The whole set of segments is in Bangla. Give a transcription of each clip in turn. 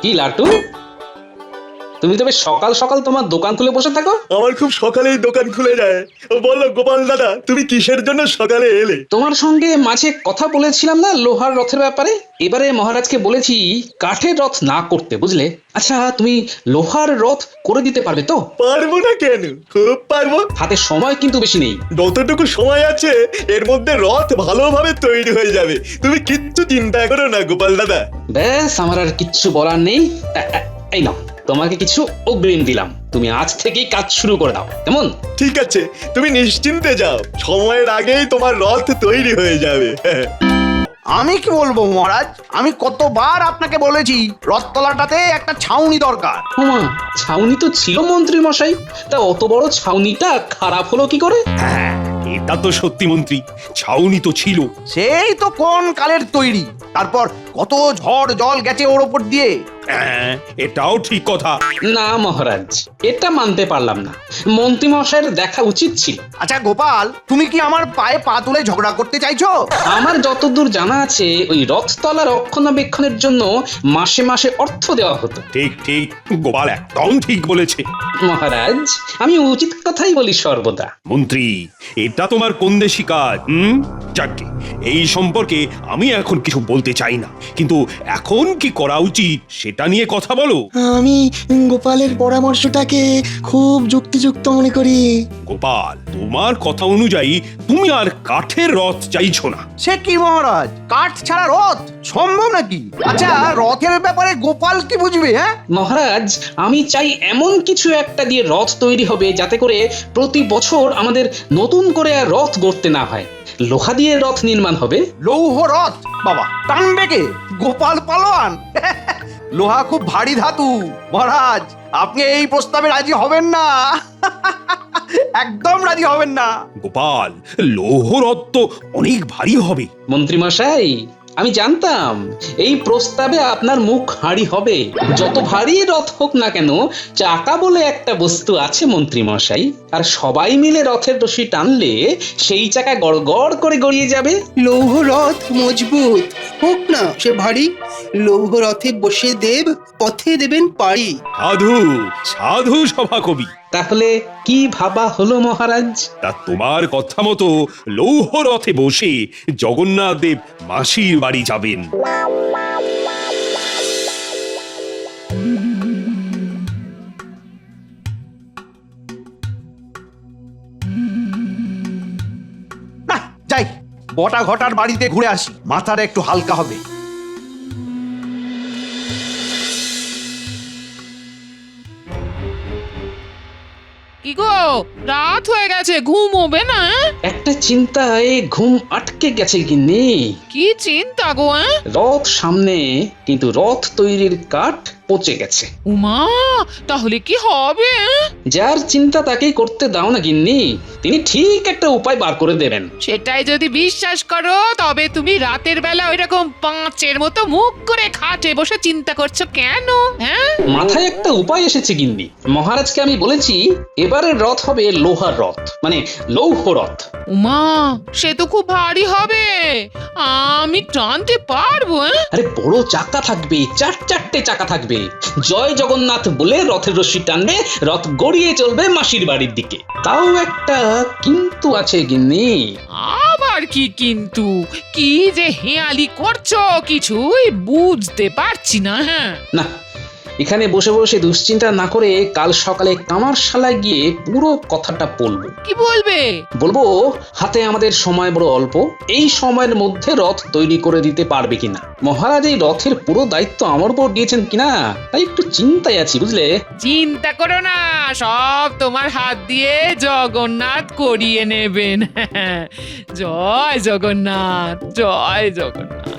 কি লাটু, তুমি তবে সকাল সকাল তোমার দোকান খুলে বসে থাকো? আমার খুব সকালেই দোকান খুলে যায়। বলো গোপাল দাদা, তুমি কিসের জন্য সকালে এলে? তোমার সঙ্গে মাঝে কথা বলেছিলাম না লোহার রথের ব্যাপারে। এবারে মহারাজকে বলেছি কাঠের রথ না করতে, বুঝলে? আচ্ছা, তুমি লোহার রথ করে দিতে পারবে তো? পারবো না কেন, খুব পারবো। হাতে সময় কিন্তু বেশি নেই। যতটুকু সময় আছে এর মধ্যে রথ ভালোভাবে তৈরি হয়ে যাবে, তুমি কিচ্ছু চিন্তা করো না গোপাল দাদা। ব্যাস, আমার আর কিচ্ছু বলার নেই। এই নাও, তোমাকে কিছু অগ্রিম দিলাম, তুমি আজ থেকেই কাজ শুরু করে দাও, কেমন? ঠিক আছে, তুমি নিশ্চিন্তে যাও, সময়ের আগেই তোমার রথ তৈরি হয়ে যাবে। আমি কি বলবো মহারাজ, আমি কতবার আপনাকে বলেছি রথতলাটাতে একটা ছাউনি দরকার। ওমা, ছাউনি তো ছিল মন্ত্রী মশাই, তা অত বড় ছাউনিটা খারাপ হলো কি করে? এটা তো সত্যি মন্ত্রী, ছাউনি তো ছিল। সেই তো কোন কালের তৈরি, তারপর কত ঝড় জল গেছে ওর ওপর দিয়ে। এটাও ঠিক কথা। না মহারাজ, এটা মানতে পারলাম না, মন্ত্রী মশাইয়ের দেখা উচিত ছিল। আচ্ছা গোপাল, তুমি কি আমার পায়ে পা তুলে ঝগড়া করতে চাইছো? আমার যতদূর জানা আছে ওই রথতলা রক্ষণাবেক্ষণের জন্য মাসে মাসে অর্থ দেওয়া হতো। ঠিক ঠিক, গোপাল একদম ঠিক বলেছে। মহারাজ, আমি উচিত কথাই বলি সর্বদা। মন্ত্রী, এটা তোমার কোন দেশি কাজ? যাকে এই সম্পর্কে আমি এখন কিছু বলতে চাই না, কিন্তু এখন কি করা উচিত সেটা নিয়ে কথা বলো। আমি গোপালের পরামর্শটাকে খুব যুক্তিযুক্ত মনে করি। গোপাল, তোমার কথা অনুযায়ী তুমি আর কাঠের রথ চাইছো না। সে কি মহারাজ, কাঠ ছাড়া রথ সম্ভব নাকি? আচ্ছা, রথের ব্যাপারে গোপাল কি বুঝবে? হ্যাঁ মহারাজ, আমি চাই এমন কিছু একটা দিয়ে রথ তৈরি হবে যাতে করে প্রতি বছর আমাদের নতুন করে আর রথ গড়তে না হয়। লোহা দিয়ে রথ নির্মাণ হবে। লৌহ রথ? বাবা, টানবে কে? গোপাল পালোয়ান? লোহা খুব ভারী ধাতু মহারাজ, আপনি এই প্রস্তাবে রাজি হবেন না। একদম রাজি হবেন না। গোপাল, লৌহ রথ তো অনেক ভারী হবে। মন্ত্রী মশাই, আমি জানতাম এই প্রস্তাবে আপনার মুখ হাঁড়ি হবে। যত ভারী রথ হোক না কেন, চাকা বলে একটা বস্তু আছে মন্ত্রী মশাই, আর সবাই মিলে রথের রশি টানলে সেই চাকা গড়গড় করে গড়িয়ে যাবে। লৌহ রথ মজবুত হোক না সে ভারী, লৌহ রথে বসে দেব পথে দেবেন পাড়ি। সাধু সাধু সভাকবি। তাহলে কি ভাবা হলো মহারাজ? তা তোমার কথা মতো লৌহ রথে বসে জগন্নাথ দেব মাসির বাড়ি যাবেন। না, যাই বটা ঘটার বাড়িতে ঘুরে আসি, মাথাটা একটু হালকা হবে। কি গো, রাত হয়ে গেছে, ঘুমোবে না? একটা চিন্তায় ঘুম আটকে গেছে গিন্নি। কি চিন্তা গো? রথ সামনে, কিন্তু রথ তৈরির কাঠ পচে গেছে। উমা, তাহলে কি হবে? যার চিন্তা তাকেই করতে দাও না গিন্নি, তিনি ঠিক একটা উপায় বার করে দেবেন। সেটাই যদি বিশ্বাস করো, তবে তুমি রাতের বেলা ওইরকম পাঁচের মতো মুখ করে খাটে বসে চিন্তা করছো কেন? হ্যাঁ, মাথায় একটা উপায় এসেছে গিন্নি। মহারাজকে আমি বলেছি এবারের রথ হবে লোহার রথ, মানে লৌহ রথ। উমা, সে তো খুব ভারী হবে, আমি টানতে পারবো? আরে বড় চাকা থাকবে, চারটে চাকা থাকবে। জয় জগন্নাথ বলে রথের রশি টানবে, রথ গড়িয়ে চলবে মাসির বাড়ির দিকে। তাও একটা কিন্তু আছে গিন্নি। আবার কি কিন্তু? কি যে হেয়ালি করছো কিছুই বুঝতে পারছি না। হ্যাঁ না, এখানে বসে বসে দুশ্চিন্তা না করে কাল সকালে কামারশালায় গিয়ে পুরো কথাটা বলবো। কি বলবে? বলবো হাতে আমাদের সময় বড় অল্প, এই সময়ের মধ্যে রথ তৈরি করে দিতে পারবে কিনা। মহারাজ এই রথের পুরো দায়িত্ব আমার উপর দিয়েছেন কিনা, তাই একটু চিন্তায় আছি, বুঝলে? চিন্তা করো না, সব তোমার হাত দিয়ে জগন্নাথ করিয়ে নেবেন। জয় জগন্নাথ, জয় জগন্নাথ।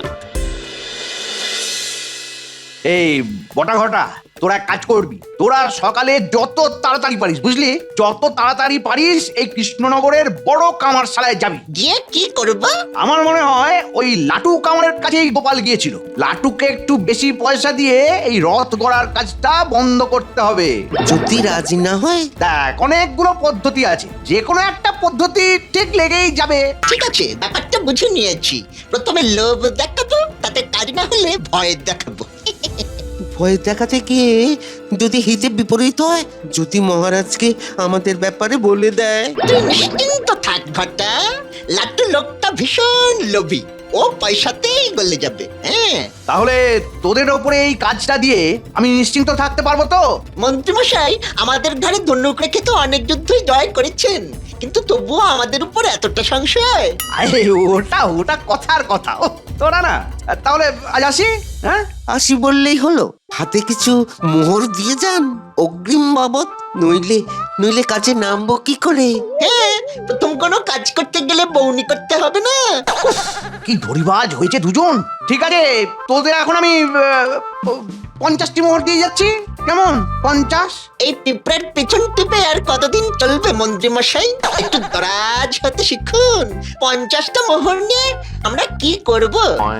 এই বটা ঘটা, তোরা এক কাজ করবি, তোরা সকালে যত তাড়াতাড়ি পারিস, বুঝলি, যত তাড়াতাড়ি পারিস এই কৃষ্ণনগরের বড় কামারশালায় যাবি। গিয়ে কি করব? আমার মনে হয় ওই লাটু কামারের কাছেই গোপাল গিয়েছিল। লাটুকে একটু বেশি পয়সা দিয়ে এই রথ গড়ার কাজটা বন্ধ করতে হবে। যদি রাজি না হয়? দেখ, অনেকগুলো পদ্ধতি আছে, যে কোনো একটা পদ্ধতি ঠিক লেগেই যাবে। ঠিক আছে, ব্যাপারটা বুঝে নিয়েছি। প্রথমে লোভ দেখাবো, তাতে কাজ না হলে ভয় দেখাবো। ভয় দেখাতে গিয়ে যদি হিতে বিপরীত হয়, যদি মহারাজকে আমাদের ব্যাপারে বলে দেয়। তুই নিশ্চিন্ত থাক ঘটা, লাট্টু লোকটা ভীষণ লোভী, ও পয়সাতেই গলে যাবে। হ্যাঁ, তাহলে তোদের ওপরে এই কাজটা দিয়ে আমি নিশ্চিন্ত থাকতে পারবো তো? মন্ত্রীমশাই আমাদের ঘরে ধনুক রেখে তো অনেক যুদ্ধই জয় করেছেন, কিন্তু তবুও আমাদের উপর এতটা সংশয়। আরে ওটা ওটা কথার কথা। ও তোরা না, তাহলে আজ আসি। হ্যাঁ, আসি বললেই হলো? হাতে কিছু মোহর দিয়ে যান অগ্রিম বাবদ, নইলে নইলে কাজে নামবো কি করে? হ্যাঁ, প্রথম কোনো কাজ করতে গেলে বউনি করতে হবে না। কি ধরিবাজ হয়েছে দুজন। ঠিক আছে, তোদের এখন আমি 50টি মোহর দিয়ে যাচ্ছি। কেমন? 50? এই পিঁপড়ার পেছন টিপে আর কতদিন চলবে মন্ত্রী মশাই? একটু দরাজ হতে শিখুন। 50টা মোহর নিয়ে আমরা কি করব?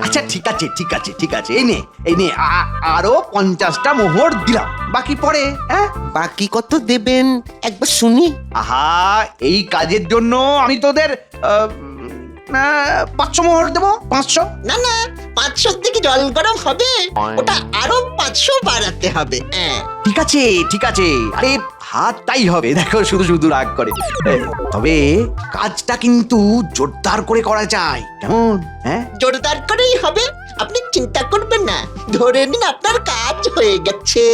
আচ্ছা ঠিক আছে ঠিক আছে ঠিক আছে, এই নে আরো 50টা মোহর দিলাম, বাকি পরে। হ্যাঁ, বাকি কত দেবেন একবার শুনি। আহা, এই কাজের জন্য আমি তোদের 500 মোহর দেবো। 500? না না, 500 দিকে জল গরম হবে, ওটা আরো 500 বাড়াতে হবে। হ্যাঁ, ঠিক আছে ঠিক আছে, আরে হাতটাই হবে, দেখো শুধু শুধু রাগ করে। তবে কাজটা কিন্তু জোরদার করে করা যায়, কেমন? হ্যাঁ, জোরদার করেই হবে, আপনি চিন্তা করবেন না। ধরে নিন আপনার কাজ হয়ে গেছে।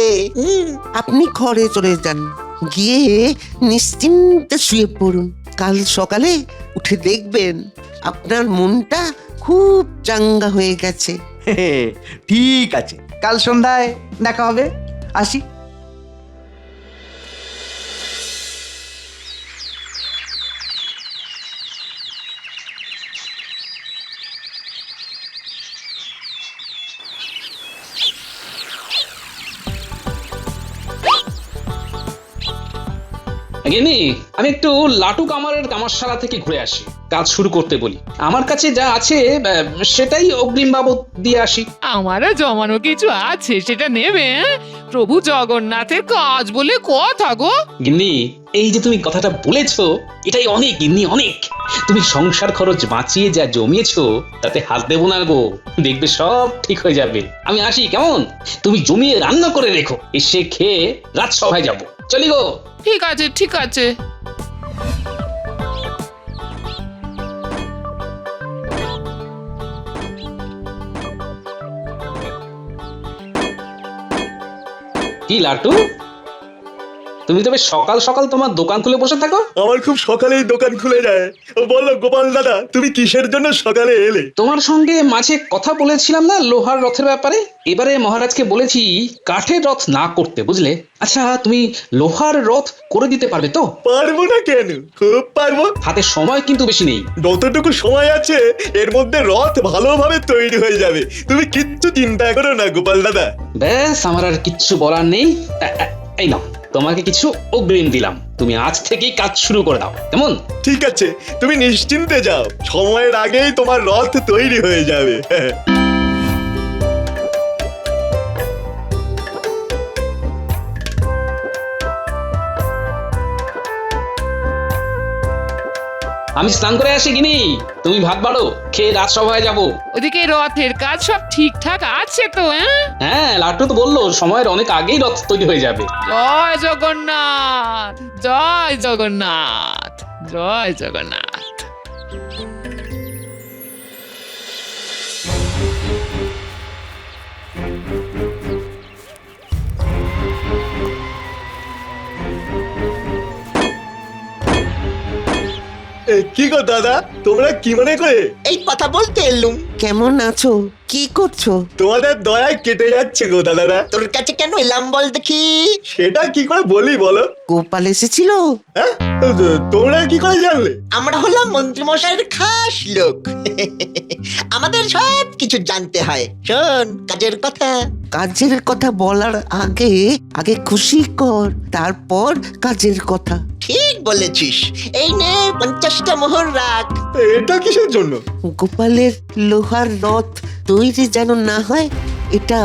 আপনি ঘরে চলে যান, গিয়ে নিশ্চিন্তে শুয়ে পড়ুন। কাল সকালে উঠে দেখবেন আপনার মনটা খুব চাঙ্গা হয়ে গেছে। ঠিক আছে, কাল সন্ধ্যায় দেখা হবে। আসি। গিন্নি, আমি একটু লাটু কামারের কামারশালা থেকে ঘুরে আসি, কাজ শুরু করতে বলি। আমার কাছে যা আছে সেটাই অগ্রিম বাবদ দিয়ে আসি। আমারও জমানো কিছু আছে, সেটা নেবে? হ্যাঁ? প্রভু জগন্নাথের কাজ বলে কথা গো। গিন্নি, এই যে তুমি কথাটা বলেছো, এটাই অনেক গিন্নি, অনেক। তুমি সংসার খরচ বাঁচিয়ে যা জমিয়েছো তাতে হাত দেবো না গো, দেখবে সব ঠিক হয়ে যাবে। আমি আসি, কেমন? তুমি জমিয়ে রান্না করে রেখো, এসে খেয়ে রাজসভায় যাবো। চলি গো। ঠিক আছে ঠিক আছে। কি লাটু, তুমি তবে সকাল সকাল তোমার দোকান খুলে বসে থাকো? আমার খুব সকালেই দোকান খুলে যায়। বলো গোপাল দাদা, তুমি কিসের জন্য সকালে এলে? তোমার সঙ্গে মাঝে কথা বলেছিলাম না লোহার রথের ব্যাপারে? এবারে মহারাজকে বলেছি কাঠের রথ না করতে, বুঝলে? আচ্ছা, তুমি লোহার রথ করে দিতে পারবে তো? পারবো না কেন, খুব পারবো। হাতে সময় কিন্তু বেশি নেই। যতটুকু সময় আছে এর মধ্যে রথ ভালোভাবে তৈরি হয়ে যাবে, তুমি কিচ্ছু চিন্তা করো না গোপাল দাদা। ব্যাস, আমার আর কিচ্ছু বলার নেই। এই নাও, তোমাকে কিছু অগ্রিম দিলাম, তুমি আজ থেকেই কাজ শুরু করে দাও, কেমন? ঠিক আছে, তুমি নিশ্চিন্তে যাও, সময়ের আগেই তোমার রথ তৈরি হয়ে যাবে। আমি স্নান করে আসি গিনি, তুমি ভাত বাড়ো, খেয়ে রাজসভায় যাবো। ওদিকে রথের কাজ সব ঠিকঠাক আছে তো? হ্যাঁ, লাট্টু তো বললো সময়ের অনেক আগেই রথ তৈরি হয়ে যাবে। জয় জগন্নাথ, জয় জগন্নাথ, জয় জগন্নাথ। কি গো দাদা, তোমরা কি মনে করে? এই কথা বলতে এলুম। কেমন আছো? কি করছো? তোমাদের দয়ায় কেটে যাচ্ছে গো দাদারা। তোর কাছে কেন এলাম বল দেখি? সেটা কি করে বলি বলো? গোপাল এসেছিল। হ্যাঁ, তোমরা কি করে জানলে? আমরা হলাম মন্ত্রী মশাইয়ের খাস লোক, আমাদের সব কিছু জানতে হয়। শোন, কাজের কথা। কাজের কথা বলার আগে আগে খুশি কর, তারপর কাজের কথা। ঠিক বলেছিস। এই নে 50টা মোহর রাখ। এটা কিসের জন্য? গোপালের লোহার রথ তৈরি যেন না হয়, এটা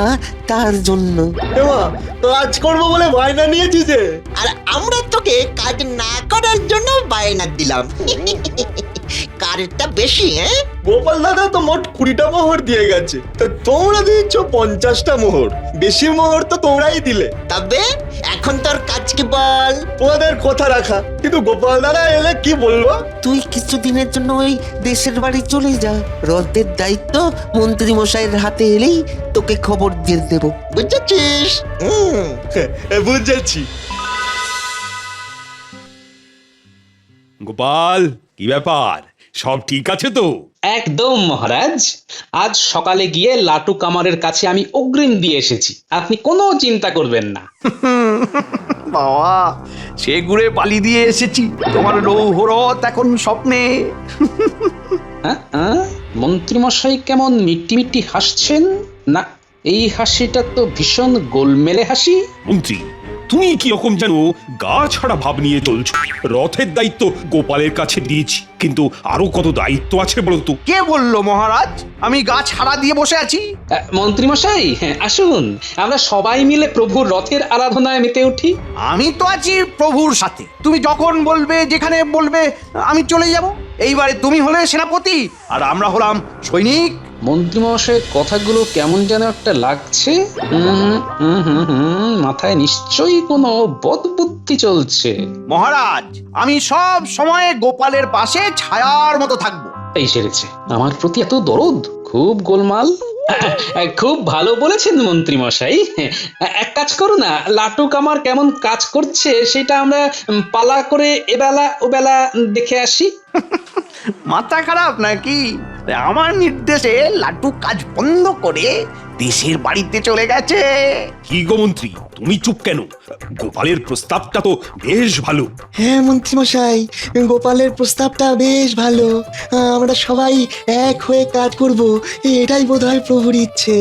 তার জন্য। এমা, কাজ করবো বলে বায়না নিয়েছি যে। আর আমরা তোকে কাজ না করার জন্য বায়না দিলাম কারেরটা বেশি হ্যাঁ গোপাল দাদা তো মোট 20টা মোহর দিয়ে গেছে, তা তোমরা দিচ্ছ 50টা মোহর। বেশি মোহর তো তোমরাই দিলে। তবে এখন তোর কাজ কি বল? তোমাদের কথা রাখা, কিন্তু গোপাল দাদা এলে কি বলবো? তুই কিছুদিনের জন্য ওই দেশের বাড়ি চলে যা, রথের দায়িত্ব মন্ত্রী মশাইয়ের হাতে এলেই তোকে খবর দিয়ে দেব, বুঝেছিস? বুঝেছি। গোপাল, কি ব্যাপার, সব ঠিক আছে তো? একদম মহারাজ, আজ সকালে গিয়ে লাটু কামারের কাছে আমি অগ্রিম দিয়ে এসেছি, আপনি কোনো চিন্তা করবেন না। বাবা, সে ঘুরে পালি দিয়ে এসেছি, তোমার লৌহরথ এখন স্বপ্নে। মন্ত্রীমশাই কেমন মিট্টি মিট্টি হাসছেন? না, এই হাসিটা তো ভীষণ গোলমেলে হাসি। মন্ত্রী, তুমি কি রকম যেন গা ছাড়া ভাব নিয়ে চলছো। রথের দায়িত্ব গোপালের কাছে দিয়েছি, কিন্তু আরো কত দায়িত্ব আছে বলো তো? কে বললো মহারাজ আমি গাছ হারা দিয়ে বসে আছি? মন্ত্রীমশাই, হ্যাঁ আসুন, আমরা সবাই মিলে প্রভুর রথের আরাধনায় মেতে উঠি। আমি তো আছি প্রভুর সাথে, তুমি যখন বলবে যেখানে বলবে আমি চলে যাব। এইবারে তুমি হলে সেনাপতি আর আমরা হলাম সৈনিক। মন্ত্রীমশাইয়ের কথাগুলো কেমন যেন একটা লাগছে। মাথায় নিশ্চয়ই কোনো বদবুদ্ধি চলছে। মহারাজ, আমি সব সময় গোপালের পাশে ছায়ার মতো থাকবো। এই সেরেছে, আমার প্রতি এত দরদ, খুব গোলমাল। খুব ভালো বলেছেন মন্ত্রীমশাই। এক কাজ করো না, লাটু কামার কেমন কাজ করছে সেটা আমরা পালা করে এবেলা ওবেলা দেখে আসি। মাথা খারাপ নাকি? আমার নির্দেশে লাটু কাজ বন্ধ করে দেশের বাড়িতে চলে গেছে। কি গো মন্ত্রী, তুমি চুপ কেন? গোপালের প্রস্তাবটা তো বেশ ভালো। হ্যাঁ মন্ত্রীমশাই, গোপালের প্রস্তাবটা বেশ ভালো। আমরা সবাই এক হয়ে কাজ করব, এটাই বোধহয় প্রভুর ইচ্ছে।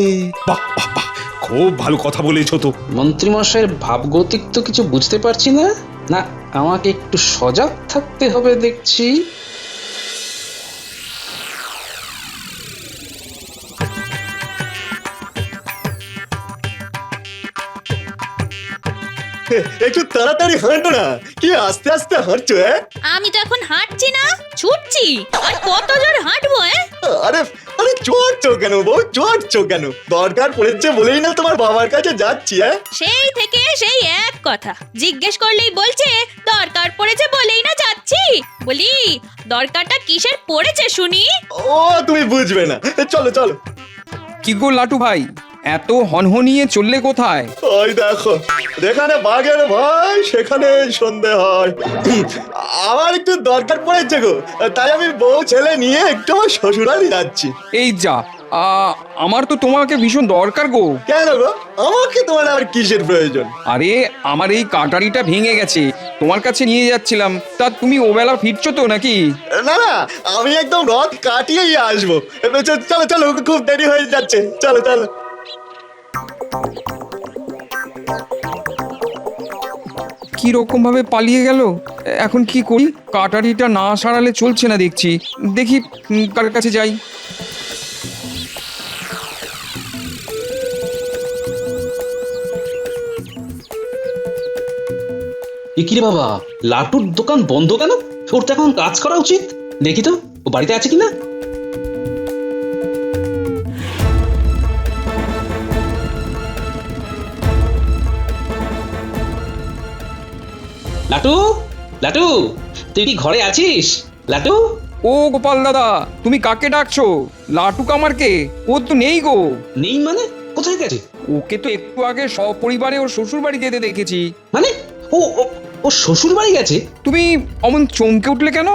বাহ বাহ বাহ, খুব ভালো কথা বলেছো তো। মন্ত্রীমশাইয়ের ভাবগতিক তো কিছু বুঝতে পারছি না। না, আমাকে একটু সজাগ থাকতে হবে দেখছি। একটু তাড়াতাড়ি হাঁটো না, কি আস্তে আস্তে হাঁটছো? আমি তো এখন হাঁটছি না, ছুটছি। আর কত জোর হাঁটবো? আরে আরে চড়ছো কেন বউ, চড়ছো কেন? দরকার পড়েছে বলেই না তোমার বাবার কাছে যাচ্ছি। সেই থেকে সেই এক কথা, জিজ্ঞেস করলেই বলছে দরকার পড়েছে বলেই না যাচ্ছি। বলি, দরকারটা কিসের পড়েছে শুনি? ও তুমি বুঝবে না, চলো চলো। কি গো লাটু ভাই, এত হনহনিয়ে চললে কোথায়? ওই দেখো, যেখানে বাঘের ভয় সেখানে সন্ধে হয়। আমার একটু দরকার পড়েছে গো, তাই আমি বউ ছেলে নিয়ে একটু আমার শ্বশুরালি যাচ্ছি। এই যা, আমার তো তোমাকে ভীষণ দরকার গো। কেন গো, আমাকে তোমার আবার কিসের প্রয়োজন? আরে আমার এই কাটারিটা ভেঙে গেছে, তোমার কাছে নিয়ে যাচ্ছিলাম। তা তুমি ওবেলা ফিরছো তো নাকি? না না, আমি একদম রথ কাটিয়েই আসবো। চলো চলো, খুব দেরি হয়ে যাচ্ছে, চলো চলো। কি রকম ভাবে পালিয়ে গেল, এখন কি করি? কাটারিটা না সারালে চলছে না দেখছি। দেখি কার কাছে যাই। কি রে বাবা, লাটুর দোকান বন্ধ কেন? ওর তো এখন কাজ করা উচিত। দেখি তো ও বাড়িতে আছে কিনা। লাটু, লাটু, তুই কি ঘরে আছিস? লাটু। ও গোপাল দাদা, তুমি কাকে ডাকছো? লাটু কামারকে? ও তো নেই গো। নেই মানে? কোথায় গেছে? ওকে তো একটু আগে সপরিবারে ওর শ্বশুর বাড়ি যেতে দেখেছি। মানে ও ও- ও শ্বশুর বাড়ি গেছে? তুমি অমন চমকে উঠলে কেন?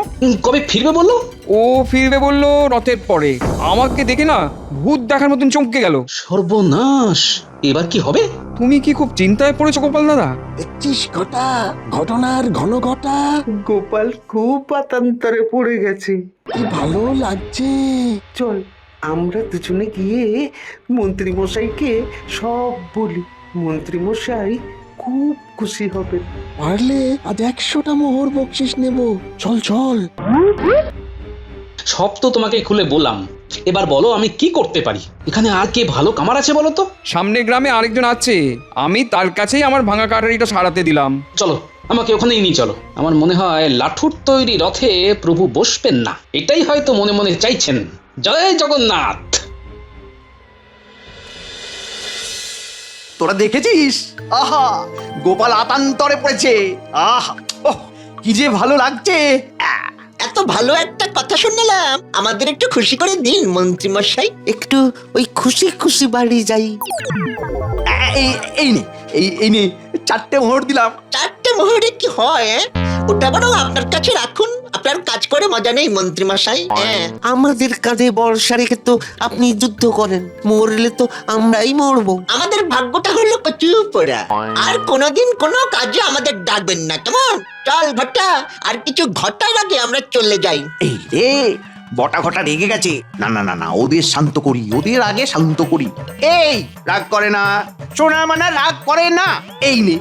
কবে ফিরবে বললো? ও ফিরবে বললো রথের পরে। আমাকে দেখে না ভূত দেখার মতন চমকে গেল। সর্বনাশ, এবার কি হবে? তুমি কি খুব চিন্তায় পড়েছো গোপাল দাদা? দেখছিস ঘটা, ঘটনার ঘন ঘটা। গোপাল খুব পাতান্তরে পড়ে গেছে। কি ভালো লাগছে। চল, আমরা দুজনে গিয়ে মন্ত্রী মশাইকে সব বলি। মন্ত্রী মশাই খুব খুশি হবে। পারলে আজ 100টা মোহর বকশিস নেব। চল চল। সব তো তোমাকে খুলে বললাম, এবার বলো আমি কি করতে পারি? এখানে আর কে ভালো কামার আছে বলো তো? সামনের গ্রামে আরেকজন আছে, আমি তার কাছেই আমার ভাঙা কাটারিটা সারাতে দিলাম। চলো আমাকে ওখানেই নিয়ে চলো। আমার মনে হয় লাঠুর তৈরি রথে প্রভু বসবেন না, এটাই হয়তো মনে মনে চাইছেন। জয় জগন্নাথ। তোরা দেখেছিস? আহা, গোপাল আতান্তরে পড়েছে। আহা, ওহ, কি যে ভালো লাগছে। এত ভালো একটা কথা শুনলাম, আমাদের একটু খুশি করে দিন মন্ত্রী মশাই। একটু ওই খুশি খুশি বাড়ি যাই। এই নে, এই নে, 4টে মোহর দিলাম। 4টে মোহরে কি হয়? ওটা বরং আপনার কাছে রাখুন, আপনার কাজ করে মজা নেই মন্ত্রী মশাই। আমাদের কাঁধে বর্ষা রেখে তো আপনি যুদ্ধ করেন, মরলে তো আমরাই মরবো। আমাদের ভাগ্যটা হলো কচু পোড়া, আর কোনোদিন কোনো কাজে আমাদের ডাকবেন না, কেমন? চল ঘটা, আর কিছু ঘটার আগে আমরা চলে যাই। এই রে, বটা ঘটা রেগে গেছে। না না না না, ওদের শান্ত করি, ওদের আগে শান্ত করি। এই রাগ করে না, সোনা মানে রাগ করে না। এই নে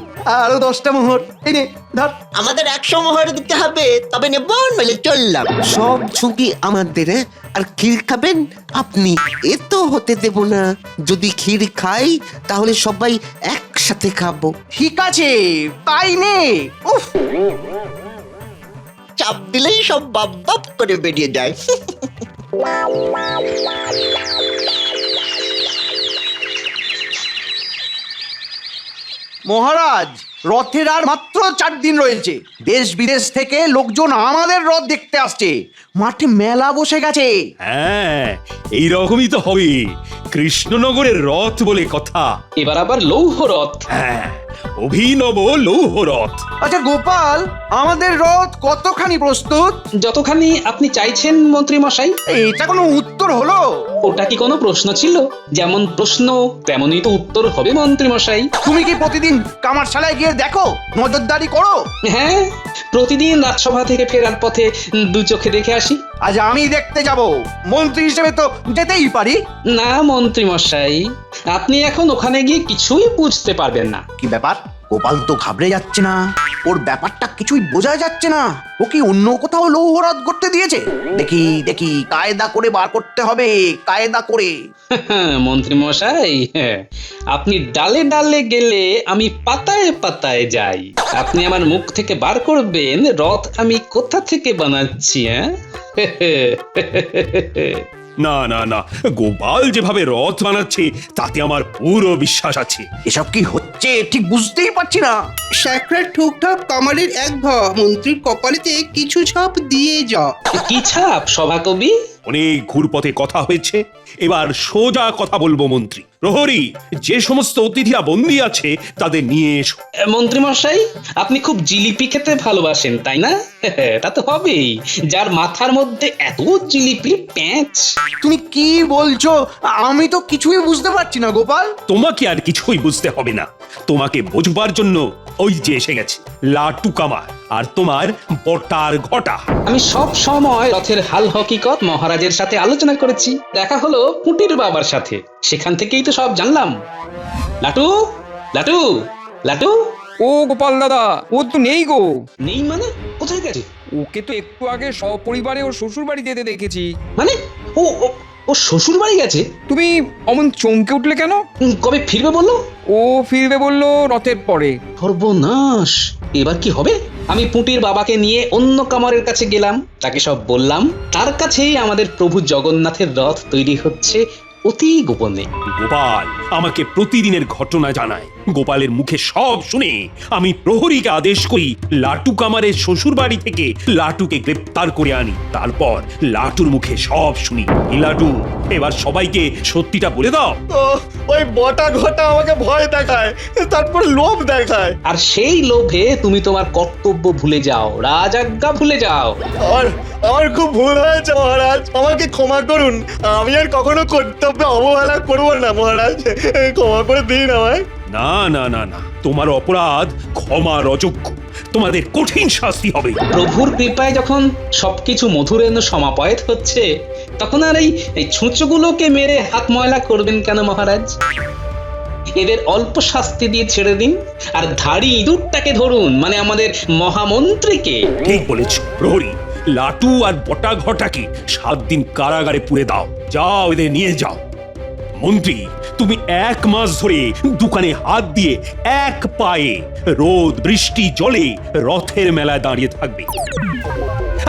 আরো 10টা মোহর, এই নে ধর। আমাদের 100 মোহর দিতে হবে, তবে নেব নইলে চললাম। সব ঝুঁকি আমাদের, আর ক্ষীর খাবেন আপনি। এ তো হতে দেব না, যদি ক্ষীর খাই তাহলে সবাই একসাথে খাবো। ঠিক আছে, তাই নে। উফ, চাপ দিলেই সব বাপ বাপ করে বেরিয়ে যায়। মহারাজ, রথের আর মাত্র 4 দিন রয়েছে। দেশ বিদেশ থেকে লোকজন আমাদের রথ দেখতে আসছে, মাঠে মেলা বসে গেছে। হ্যাঁ, এইরকমই তো হবে। কৃষ্ণনগরের রথ বলে কথা। এবার আবার লৌহ রথ। হ্যাঁ, অভিনব লৌহ রথ। আচ্ছা গোপাল, আমাদের রথ কতখানি প্রস্তুত? যতখানি আপনি চাইছেন মন্ত্রী মশাই। এটা কোনো উত্তর হলো? ওটা কি কোনো প্রশ্ন ছিল? যেমন প্রশ্ন তেমনই তো উত্তর হবে মন্ত্রী মশাই। তুমি কি প্রতিদিন কামারশালায় গিয়ে দেখো, নজরদারি করো? হ্যাঁ, প্রতিদিন রাজসভা থেকে ফেরার পথে 2 চোখে দেখে আসি। আজ আমি দেখতে যাব, মন্ত্রী হিসেবে তো যেতেই পারি। না মন্ত্রী মশাই, আপনি এখন ওখানে গিয়ে কিছুই বুঝতে পারবেন না। কি ব্যাপার? গোপাল তো ঘাবড়ে যাচ্ছে না, ওর ব্যাপারটা কিছুই বোঝা যাচ্ছে না। ও কি অন্য কোথাও লৌহরথ করতে দিয়েছে? দেখি দেখি, কায়দা করে বার করতে হবে, কায়দা করে। মন্ত্রী মশাই, আপনি ডালে ডালে গেলে আমি পাতায় পাতায় যাই। আপনি আমার মুখ থেকে বার করবেন রথ আমি কোথা থেকে বানাচ্ছি। না না না, গোপাল যেভাবে রথ বানাচ্ছে তাতে আমার পুরো বিশ্বাস আছে। এসব কি হচ্ছে ঠিক বুঝতেই পারছি না। স্যাকরার ঠুকঠাক কামারের এক মন্ত্রীর কপালেতে কিছু ছাপ দিয়ে যা। কি ছাপ সভাকবি? অনেক ঘুরপথে কথা হয়েছে, এবার সোজা কথা বলবো মন্ত্রী। প্রহরী, যে সমস্ত অতিথিরা বন্দী আছে তাদের নিয়ে এসো। মন্ত্রী মশাই, আপনি খুব জিলিপি খেতে ভালোবাসেন তাই না? তা তো হবেই, যার মাথার মধ্যে এত জিলিপির প্যাঁচ। তুমি কি বলছো? আমি তো কিছুই বুঝতে পারছি না গোপাল। তোমাকে আর কিছুই বুঝতে হবে না, তোমাকে বোঝবার জন্য ওই যে এসে গেছে লাটু কামার আর তোমার বটার ঘটা। আমি সব সময় রথের হাল হকিকত মহারাজের সাথে আলোচনা করেছি। দেখা হলো পুটির বাবার সাথে, সেখান থেকেই তো সব জানলাম। লাটু লাটু লাটু। ও গোপাল দাদা, ও তো নেই গো। নেই মানে? কোথায় গেছে? ওকে তো একটু আগে সপরিবারে ওর শ্বশুর বাড়ি যেতে দেখেছি। মানে ও ও- ও শ্বশুর বাড়ি গেছে? তুমি অমন চমকে উঠলে কেন? কবে ফিরবে বললো? ও ফিরবে বললো রথের পরে। সর্বনাশ, এবার কি হবে? আমি পুটির বাবাকে নিয়ে অন্য কামারের কাছে গেলাম, তাকে সব বললাম। তার কাছেই আমাদের প্রভু জগন্নাথের রথ তৈরি হচ্ছে অতি গোপনে। গোপাল আমাকে প্রতিদিনের ঘটনা জানায়। গোপালের মুখে সব শুনে আমি প্রহরীকে আদেশ করি লাটু কামারের শ্বশুর বাড়ি থেকে লাটুকে গ্রেপ্তার করে আনি। তারপর লাটুর মুখে সব শুনি। এই লাটু, এবার সবাইকে সত্যিটা বলে দাও। ওই বটা ঘটা আমাকে ভয় দেখায়, তারপর লোভ দেখায়। আর সেই লোভে তুমি তোমার কর্তব্য ভুলে যাও, রাজাজ্ঞা ভুলে যাও। আমার আমার খুব ভুল হয়েছে মহারাজ, আমাকে ক্ষমা করুন। আমি আর কখনো কর্তব্যে অবহেলা করবো না মহারাজ, ক্ষমা করে দিন আমায়। না না না না, তোমার অপরাধ ক্ষমার অযোগ্য, তোমাদের কঠিন শাস্তি হবে। প্রভুর কৃপায় যখন সবকিছু মধুরেন্দ্র সমাপয়েত হচ্ছে, তখন আর এই ছুঁচোগুলোকে মেরে হাত ময়লা করবেন কেন মহারাজ? এদের অল্প শাস্তি দিয়ে ছেড়ে দিন, আর ধাড়ি ইঁদুরটাকে ধরুন, মানে আমাদের মহামন্ত্রীকে। ঠিক বলেছ প্রহরী, লাটু আর বটা ঘটাকে 7 দিন কারাগারে পুরে দাও। যাও, এদের নিয়ে যাও। মন্ত্রী, তুমি 1 মাস ধরে দোকানে হাত দিয়ে এক পায়ে রোদ বৃষ্টি জলে রথের মেলায় দাঁড়িয়ে থাকবে।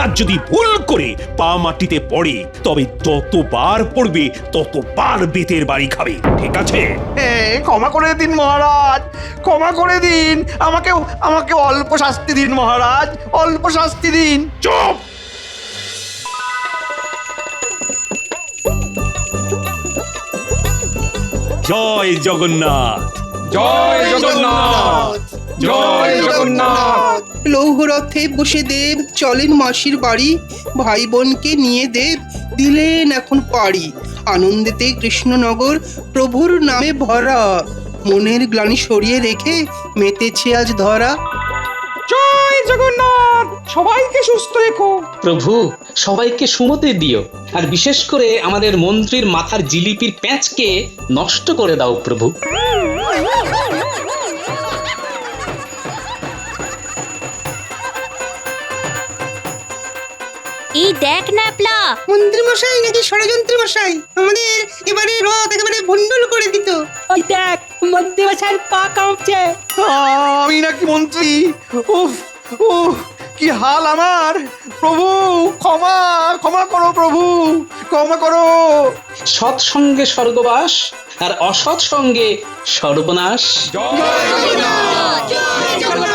আর যদি ভুল করে পা মাটিতে পড়ে তবে যতবার পড়বে ততবার বেতের বাড়ি খাবে, ঠিক আছে? ক্ষমা করে দিন মহারাজ, ক্ষমা করে দিন, আমাকে অল্প শাস্তি দিন মহারাজ, অল্প শাস্তি দিন। চুপ! জয় জগন্নাথ। জয় জগন্নাথ, জয় জগন্নাথ। লৌহরথে বসে দেব চলেন মাসির বাড়ি, ভাই বোনকে নিয়ে দেব দিলেন এখন পাড়ি। আনন্দেতে কৃষ্ণনগর প্রভুর নামে ভরা, মনের গ্লানি সরিয়ে রেখে মেতেছে আজ ধরা। জয় জগন্নাথ, সবাইকে সুস্থ রেখো। প্রভু সবাইকে সুমতি দিও, আর বিশেষ করে আমাদের মন্ত্রীর মাথার জিলিপির প্যাঁচকে নষ্ট করে দাও প্রভু। এই দেখ ন্যাপলা, মন্ত্রী মশাই নাকি ষড়যন্ত্রী মশাই আমাদের এবারে রথ একেবারে ভণ্ডুল করে দিত। ওই দেখ মন্ত্রী মশাইয়ের পা কাঁপছে। আমি নাকি মন্ত্রী? উফ উফ, কি হাল আমার! প্রভু ক্ষমা, ক্ষমা করো প্রভু, ক্ষমা করো। সৎ সঙ্গে স্বর্গবাস, আর অসৎ সঙ্গে সর্বনাশ। জয় জগন্নাথ, জয় জগন্নাথ।